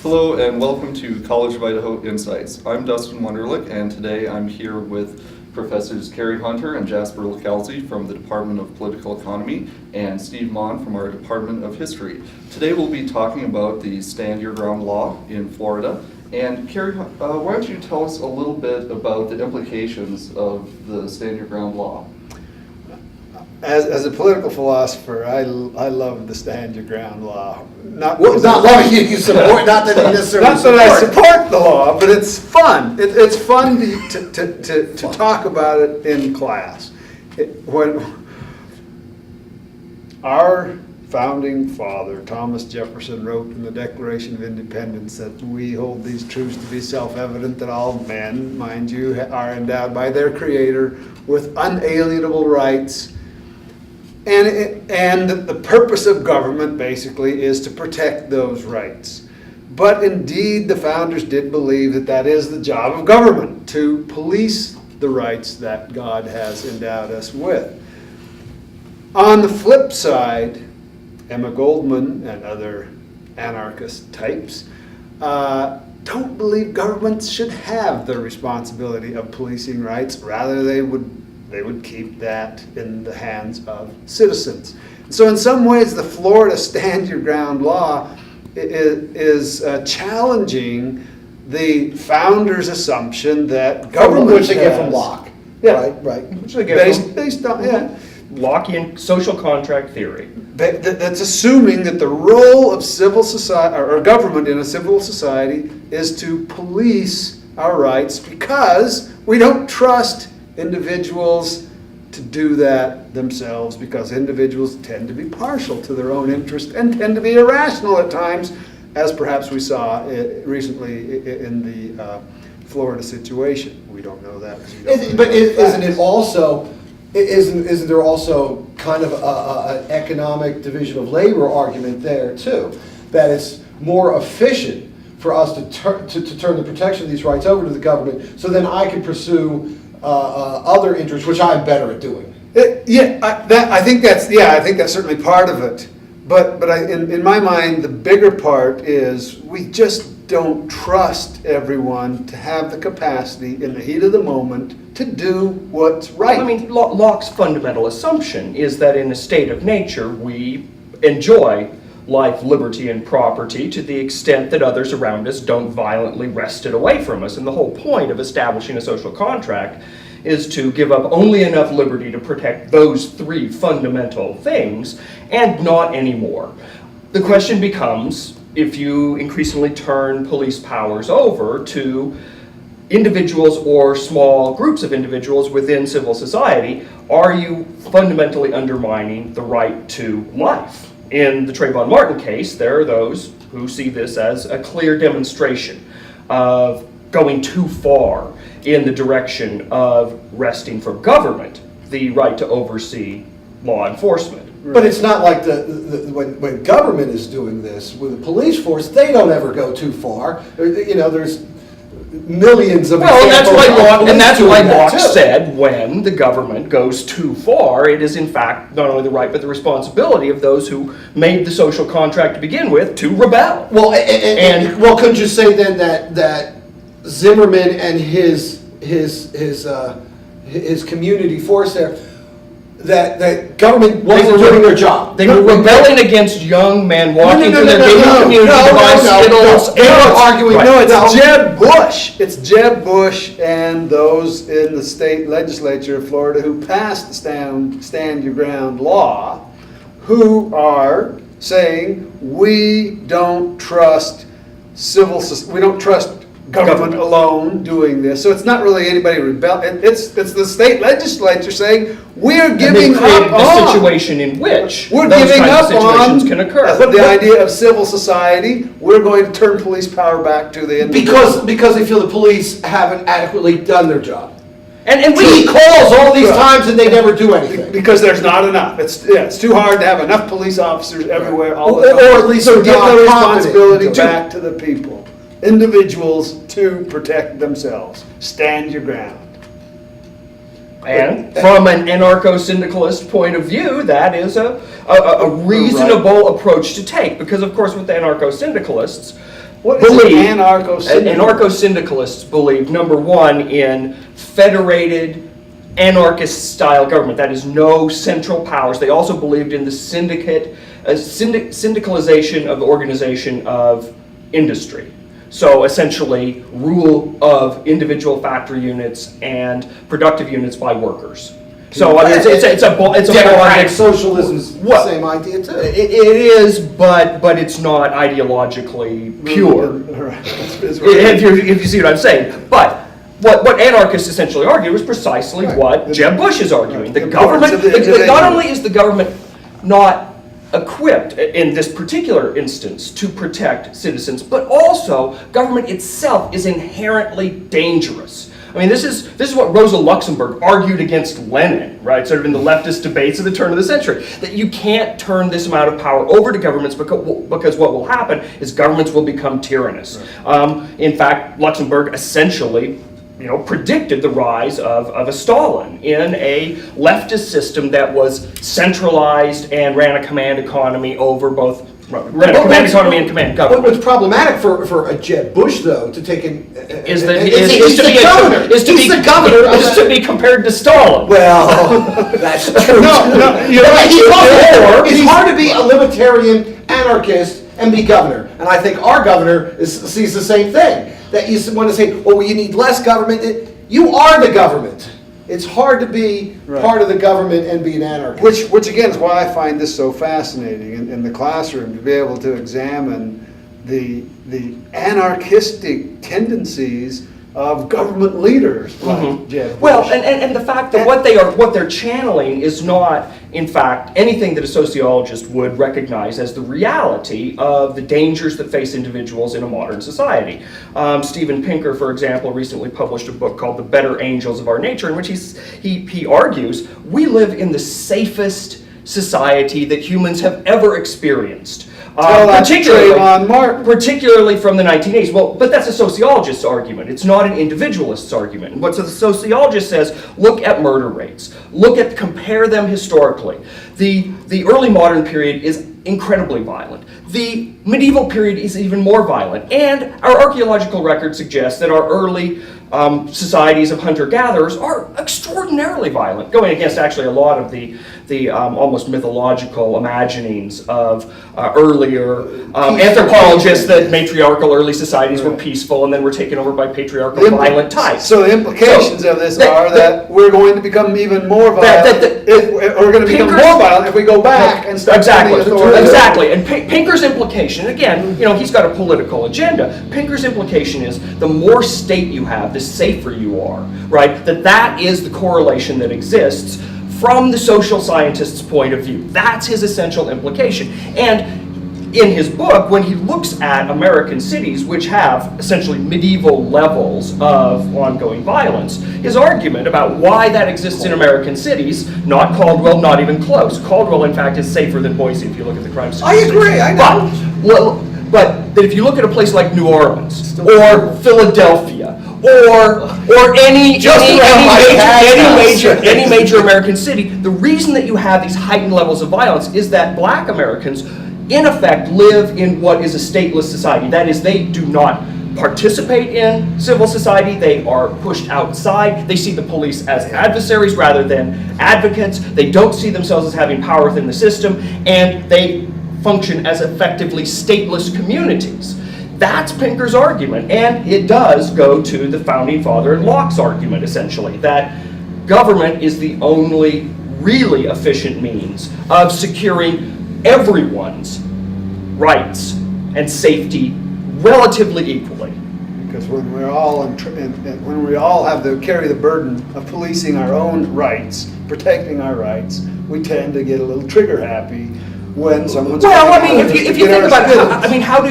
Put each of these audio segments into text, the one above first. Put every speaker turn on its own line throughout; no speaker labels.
Hello and welcome to College of Idaho Insights. I'm Dustin Wunderlich, and today I'm here with Professors Carrie Hunter and Jasper Lacalzi from the Department of Political Economy and Steve Mon from our Department of History. Today we'll be talking about the Stand Your Ground law in Florida. And Carrie, why don't you tell us a little bit about the implications of the Stand Your Ground law?
As a political philosopher, I love the Stand Your Ground law.
Not loving you support, not that you necessarily
not that I support the law, but it's fun. It's fun to talk about it in class. When our founding father, Thomas Jefferson, wrote in the Declaration of Independence that we hold these truths to be self-evident, that all men, mind you, are endowed by their Creator with unalienable rights. And the purpose of government basically is to protect those rights. But indeed, the founders did believe that that is the job of government, to police the rights that God has endowed us with. On the flip side, Emma Goldman and other anarchist types don't believe governments should have the responsibility of policing rights. Rather, they would keep that in the hands of citizens. So in some ways, the Florida Stand Your Ground law is challenging the founders' assumption that government
which they get from Locke.
Yeah.
Right.
Which they get
based on, yeah.
Lockean social contract theory.
That's assuming that the role of civil society or government in a civil society is to police our rights because we don't trust individuals to do that themselves, because individuals tend to be partial to their own interest and tend to be irrational at times, as perhaps we saw recently in the Florida situation. We don't know that.
Isn't there also kind of an economic division of labor argument there too? That it's more efficient for us to turn the protection of these rights over to the government, so then I can pursue other interests, which I'm better at doing.
I think that's certainly part of it. But in my mind, the bigger part is we just don't trust everyone to have the capacity in the heat of the moment to do what's right.
I mean, Locke's fundamental assumption is that in a state of nature, we enjoy life, liberty, and property to the extent that others around us don't violently wrest it away from us. And the whole point of establishing a social contract is to give up only enough liberty to protect those three fundamental things and not any more. The question becomes, if you increasingly turn police powers over to individuals or small groups of individuals within civil society, are you fundamentally undermining the right to life? In the Trayvon Martin case, there are those who see this as a clear demonstration of going too far in the direction of wresting from government the right to oversee law enforcement.
But it's not like when government is doing this with the police force, they don't ever go too far. There's millions of
that's why Locke said when the government goes too far, it is in fact not only the right but the responsibility of those who made the social contract to begin with to rebel.
Well, well, couldn't you say then that Zimmerman and his community force there, that government wasn't doing their job?
They were rebelling against young men walking through their gated community to buy Skittles.
They were arguing.
It's Jeb Bush. It's Jeb Bush and those in the state legislature of Florida who passed the Stand Your Ground law, who are saying we don't trust government alone doing this. So it's not really anybody rebelling. It's the state legislature saying we're giving up on
the situation in which
we're
those
giving
kinds
up
of situations
on
can occur.
the idea of civil society. We're going to turn police power back to the individual.
Because they feel the police haven't adequately done their job.
And
he calls all these times and they never do anything.
Because there's not enough. It's too hard to have enough police officers everywhere all the time.
Or at least
so give the responsibility
competent.
back to the people. Individuals to protect themselves. Stand your ground.
And from an anarcho-syndicalist point of view, that is a reasonable approach to take. Because, of course, with the anarcho-syndicalists,
What is
believe,
an anarcho-syndicalist?
anarcho-syndicalists believe, number one, in federated anarchist-style government. That is no central powers. They also believed in the syndicalization of the organization of industry. So essentially, rule of individual factory units and productive units by workers. So I mean, it's a
Democratic
broad-
socialism's the
Well,
same idea too.
It is, but it's not ideologically pure.
Right.
If you see what I'm saying. But what anarchists essentially argue is precisely
Right.
what Jeb Bush is arguing.
Right.
The
The importance
government,
of the individual.
not only is the government not equipped in this particular instance to protect citizens, but also government itself is inherently dangerous. I mean, this is what Rosa Luxemburg argued against Lenin, right? Sort of in the leftist debates of the turn of the century, that you can't turn this amount of power over to governments because what will happen is governments will become tyrannous. In fact, Luxemburg essentially, predicted the rise of a Stalin in a leftist system that was centralized and ran a command economy over both. Ran a command economy and command government.
What's problematic for a Jeb Bush, though, to take in
Is that
he's the governor. He's the governor.
Is to be compared to Stalin.
Well, that's true.
No, you're right.
It's hard to be a libertarian anarchist and be governor. And I think our governor sees the same thing. That you want to say, well, you need less government. You are the government. It's hard to be part of the government and be an anarchist.
Which again is why I find this so fascinating in the classroom, to be able to examine the anarchistic tendencies of government leaders like Jeb Bush.
Well, and the fact that what they're channeling is not, in fact, anything that a sociologist would recognize as the reality of the dangers that face individuals in a modern society. Steven Pinker, for example, recently published a book called The Better Angels of Our Nature, in which he argues we live in the safest society that humans have ever experienced. Particularly from the 1980s. Well, but that's a sociologist's argument. It's not an individualist's argument. And what the sociologist says, look at murder rates. Compare them historically. The early modern period is incredibly violent. The medieval period is even more violent. And our archaeological record suggests that our early societies of hunter-gatherers are extraordinarily violent, going against actually a lot of the almost mythological imaginings of earlier anthropologists that matriarchal early societies were peaceful and then were taken over by patriarchal violent types.
So the implications of this are that we're going to become even more violent. We're going to become more violent if we go back and start
Exactly. And Pinker's implication, again, he's got a political agenda. Pinker's implication is the more state you have, the safer you are, right? That is the correlation that exists from the social scientist's point of view. That's his essential implication. And in his book, when he looks at American cities, which have essentially medieval levels of ongoing violence, his argument about why that exists in American cities, not Caldwell, not even close. Caldwell, in fact, is safer than Boise if you look at the crime statistics.
I agree, I know.
But that if you look at a place like New Orleans or Philadelphia or any major American city, the reason that you have these heightened levels of violence is that Black Americans, in effect, live in what is a stateless society. That is, they do not participate in civil society. They are pushed outside. They see the police as adversaries rather than advocates. They don't see themselves as having power within the system, and they function as effectively stateless communities. That's Pinker's argument, and it does go to the founding father Locke's argument, essentially, that government is the only really efficient means of securing everyone's rights and safety relatively equally.
Because when we all have to carry the burden of policing our own rights, protecting our rights, we tend to get a little trigger happy when someone's.
Well, I mean, if you think about it, how do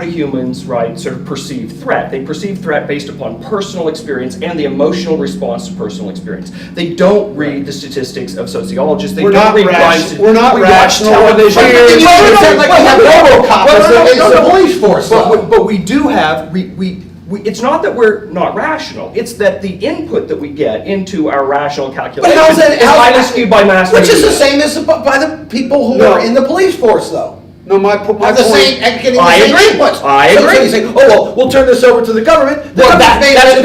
humans, right, sort of perceive threat? They perceive threat based upon personal experience and the emotional response to personal experience. They don't read the statistics of sociologists. They don't read crime statistics.
We're not rational.
Television.
It's the police force.
But we do have it's not that we're not rational. It's that the input that we get into our rational calculation is highly skewed by mass media.
Which is the same as by the people who are in the police force, though.
No, my
Have the
point.
same, and getting the
I
same
agree.
inputs.
I
So
agree.
you say, oh, well, we'll turn this over to the government. The
Well,
government's made it,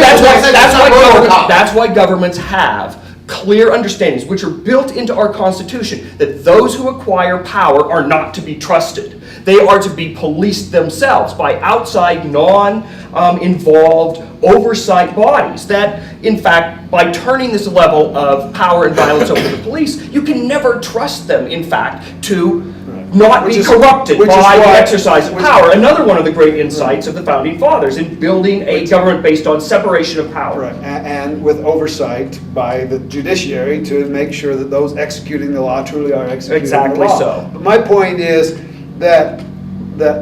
that's why governments have clear understandings, which are built into our Constitution, that those who acquire power are not to be trusted. They are to be policed themselves by outside, non-involved oversight bodies. That, in fact, by turning this level of power and violence over to the police, you can never trust them, in fact, to not
Which
be
is-
corrupted
which is
by the
why-
exercise of
which-
power. Another one of the great insights of the Founding Fathers in building a government based on separation of power.
Right, and with oversight by the judiciary to make sure that those executing the law truly are executing
Exactly
the law.
so.
But my point is that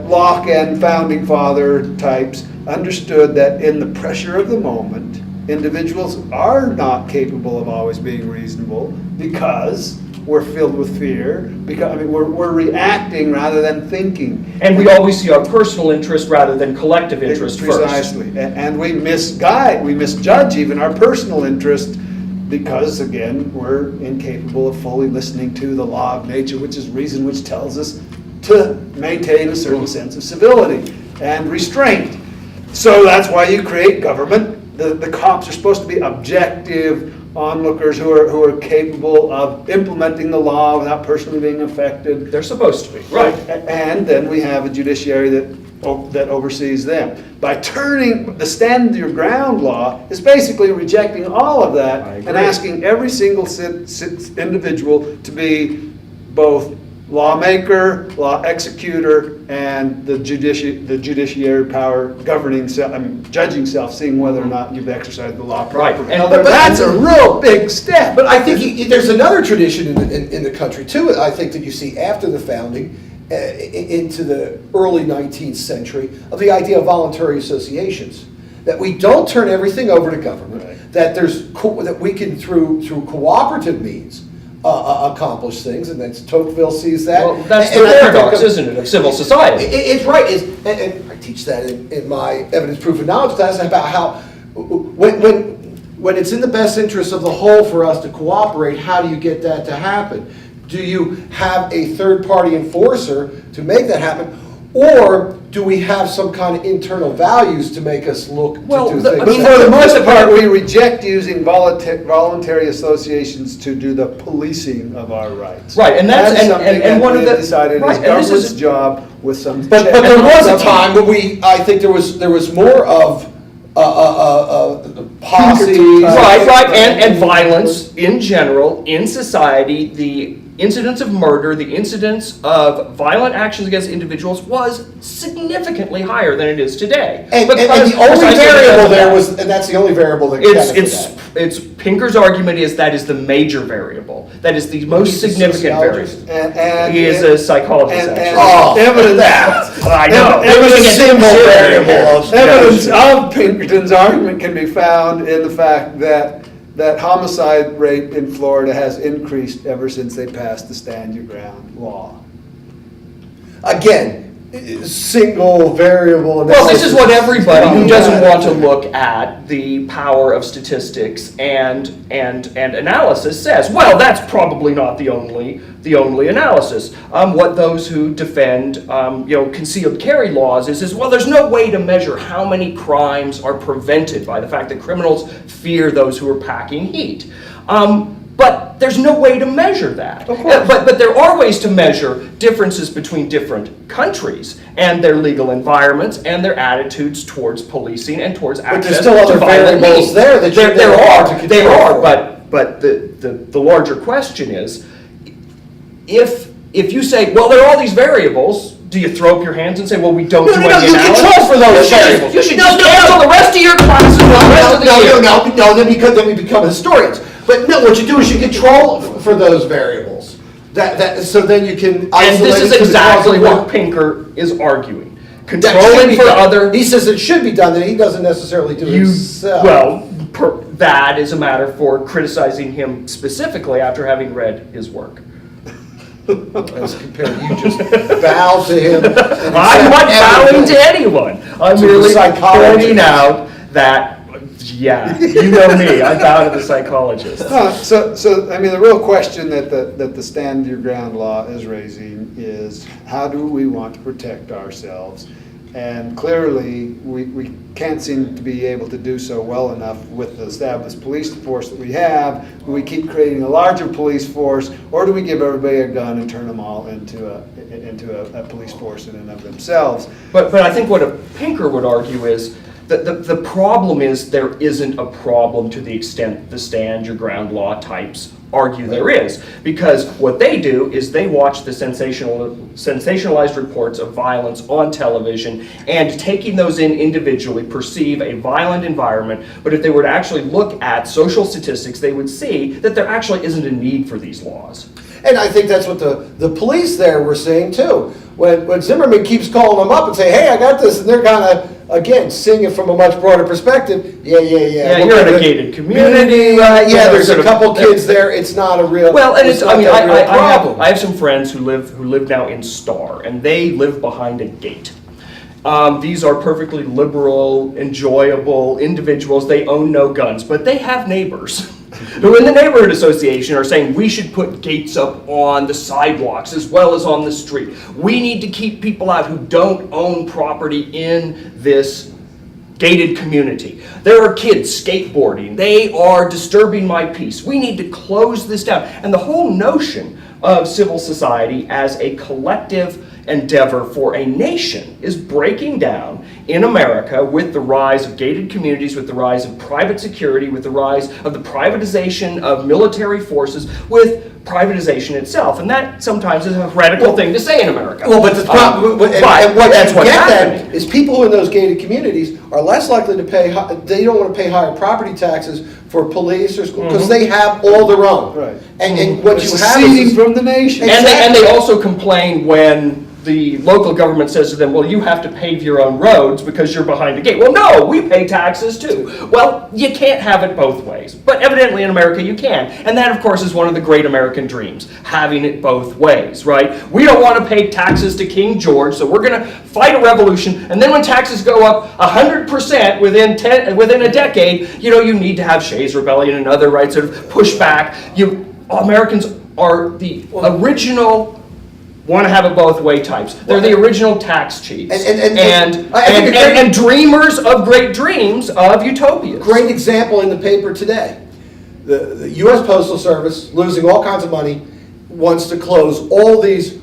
Locke and Founding Father types understood that in the pressure of the moment, individuals are not capable of always being reasonable because we're filled with fear, because, I mean, we're reacting rather than thinking.
And we always see our personal interest rather than collective interest first.
Precisely, and we misjudge even our personal interest because, again, we're incapable of fully listening to the law of nature, which is reason, which tells us to maintain a certain sense of civility and restraint. So that's why you create government. The cops are supposed to be objective onlookers who are capable of implementing the law without personally being affected.
They're supposed to be.
Right, and then we have a judiciary that oversees them. By turning the stand your ground law is basically rejecting all of that
I agree.
and asking every single individual to be both lawmaker, law executor, and the judiciary power governing self, judging self, seeing whether or not you've exercised the law
Right,
properly.
and
But that's a real big step.
But I think there's another tradition in the country too, I think that you see after the founding, into the early 19th century, of the idea of voluntary associations. That we don't turn everything over to government,
Right.
that we can, through cooperative means, accomplish things, and that's Tocqueville sees that.
Well, that's
And
the
I think
paradox,
that-
isn't it, of civil society?
It's right, and I teach that in my evidence proof of knowledge class about how when it's in the best interest of the whole for us to cooperate, how do you get that to happen? Do you have a third-party enforcer to make that happen, or do we have some kind of internal values to make us look
Well,
to do
the-
things?
I
But
mean,
for the most
the-
part, we reject using voluntary associations to do the policing of our rights.
Right, and that's- and
something that
one of
we have
the-
decided
right,
is
and this is-
government's job with some.
But
check.
there was a
And
time when I think there was more of policies.
Right, and violence in general, in society, the incidence of murder, the incidence of violent actions against individuals was significantly higher than it is today.
And
But
the
precisely
only
because
variable
of
there
that.
was, and that's the only variable that
It's,
counted for
it's,
that.
it's, Pinker's argument is that is the major variable. That is the most
He's a
significant
sociologist.
variable.
And
He is a psychologist,
and
actually.
Oh,
evidence.
I know.
Evidence,
symbol variable of-
evidence of Pinkerton's argument can be found in the fact that homicide rate in Florida has increased ever since they passed the Stand Your Ground law.
Again, single variable
Well,
analysis.
this is what everybody who doesn't
Yeah.
want to look at the power of statistics and analysis says. Well, that's probably not the only analysis. What those who defend concealed carry laws is well, there's no way to measure how many crimes are prevented by the fact that criminals fear those who are packing heat. But there's no way to measure that.
Of course.
But there are ways to measure differences between different countries and their legal environments and their attitudes towards policing and towards
there's
access
still other
to violent
variables
means.
there that you-
There
that are
are,
hard to
there
control
are,
for.
but the larger question is, if you say, well, there are all these variables, do you throw up your hands and say, well, we don't do any
you
analysis?
control for those variables.
You should just cancel the rest of your classes for the rest of the year.
No, then we become historians. But no, what you do is you control for those variables. So then you can
And
isolate
this is
it to the cause
exactly
of
what
one.
Pinker is arguing.
That should
Controlling
be
for
done.
other...
He says it should be done, that he doesn't necessarily do it himself.
That is a matter for criticizing him specifically after having read his work.
As compared to you just bow to him.
I'm not bowing to anyone. I'm
To
merely
psychology.
pointing out that Yeah, you know me. I bow to the psychologist.
So I mean, the real question that the stand your ground law is raising is, how do we want to protect ourselves? And clearly, we can't seem to be able to do so well enough with the established police force that we have. Do we keep creating a larger police force, or do we give everybody a gun and turn them all into a police force in and of themselves?
But I think what a Pinker would argue is that the problem is there isn't a problem to the extent the stand your ground law types argue there is. Because what they do is they watch the sensationalized reports of violence on television, and taking those in individually perceive a violent environment. But if they were to actually look at social statistics, they would see that there actually isn't a need for these laws.
And I think that's what the police there were saying too. When Zimmerman keeps calling them up and saying, hey, I got this, and they're kind of, again, seeing it from a much broader perspective. Yeah.
Yeah, you're in a gated community.
Yeah, there's a couple kids there. It's not a real.
Well, and
problem.
I have some friends who live now in Star, and they live behind a gate. These are perfectly liberal, enjoyable individuals. They own no guns, but they have neighbors who in the neighborhood association are saying we should put gates up on the sidewalks as well as on the street. We need to keep people out who don't own property in this gated community. There are kids skateboarding. They are disturbing my peace. We need to close this down. And the whole notion of civil society as a collective endeavor for a nation is breaking down in America with the rise of gated communities, with the rise of private security, with the rise of the privatization of military forces, with privatization itself. And that sometimes is a heretical thing to say in America.
Well, but the problem,
that's what's happening.
Is people in those gated communities are less likely to pay, they don't want to pay higher property taxes for police or school, because they have all their own.
Right.
And what you have
seceding
is
from the nation.
And they also complain when the local government says to them, well, you have to pave your own roads because you're behind a gate. Well, no, we pay taxes too. Well, you can't have it both ways. But evidently in America you can. And that, of course, is one of the great American dreams, having it both ways, right? We don't want to pay taxes to King George, so we're going to fight a revolution. And then when taxes go up 100% within a decade, you need to have Shays Rebellion and other rights sort of pushback. Americans are the original want to have it both way types. They're the original tax cheats and dreamers of great dreams of utopias.
Great example in the paper today. The U.S. Postal Service, losing all kinds of money, wants to close all these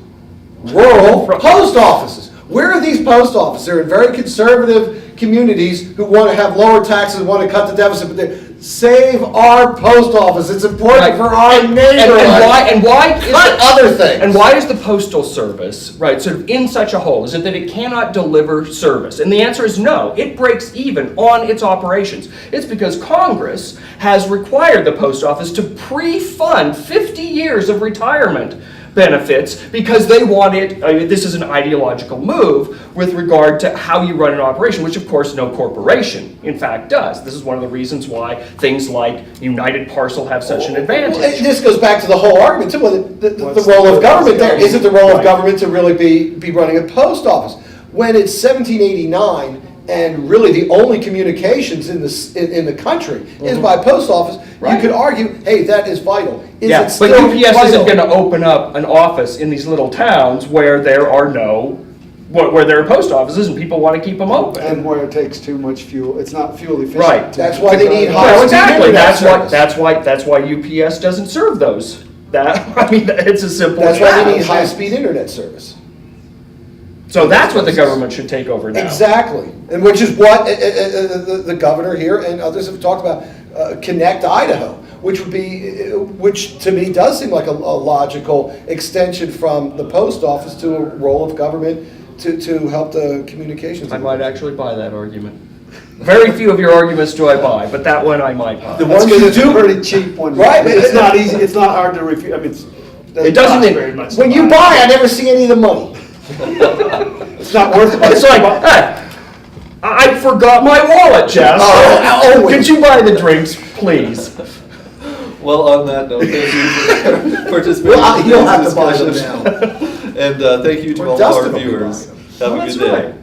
rural post offices. Where are these post offices? They're in very conservative communities who want to have lower taxes and want to cut the deficit, but they save our post office. It's important for our neighborhood.
And why
cut other things.
And why is the Postal Service, sort of in such a hole? Is it that it cannot deliver service? And the answer is no. It breaks even on its operations. It's because Congress has required the Post Office to pre-fund 50 years of retirement benefits because they want it. This is an ideological move with regard to how you run an operation, which of course no corporation in fact does. This is one of the reasons why things like United Parcel have such an advantage.
This goes back to the whole argument too. The role of government there. Is it the role of government to really be running a post office? When it's 1789 and really the only communications in the country is by post office, you could argue, hey, that is vital. Is it still
but UPS
vital?
isn't going to open up an office in these little towns where there are post offices and people want to keep them open.
And where it takes too much fuel. It's not fuel efficient.
Right.
That's why they need
Well,
high-speed
exactly.
internet
That's why UPS doesn't serve those. It's as simple as
That's why
that.
they need high-speed internet service.
So that's what the government should take over now.
Exactly, and which is what the governor here and others have talked about. Connect Idaho, which to me does seem like a logical extension from the post office to a role of government to help the communications.
I might actually buy that argument. Very few of your arguments do I buy, but that one I might buy.
The ones you
It's a
do,
pretty cheap one.
Right, but
It's not easy. It's not hard to refute. I mean,
It doesn't
cost very much.
when you buy, I never see any of the money.
It's not worth it.
It's like, hey, I forgot my wallet, Jess.
Always.
Could you buy the drinks, please?
Well, on that note, thank you for participating
Well,
in
you'll
this
have to buy them
discussion.
now.
And thank you to
Or
all of
Dustin
our
will be
viewers.
buying them.
Have a
That's
good day.
right.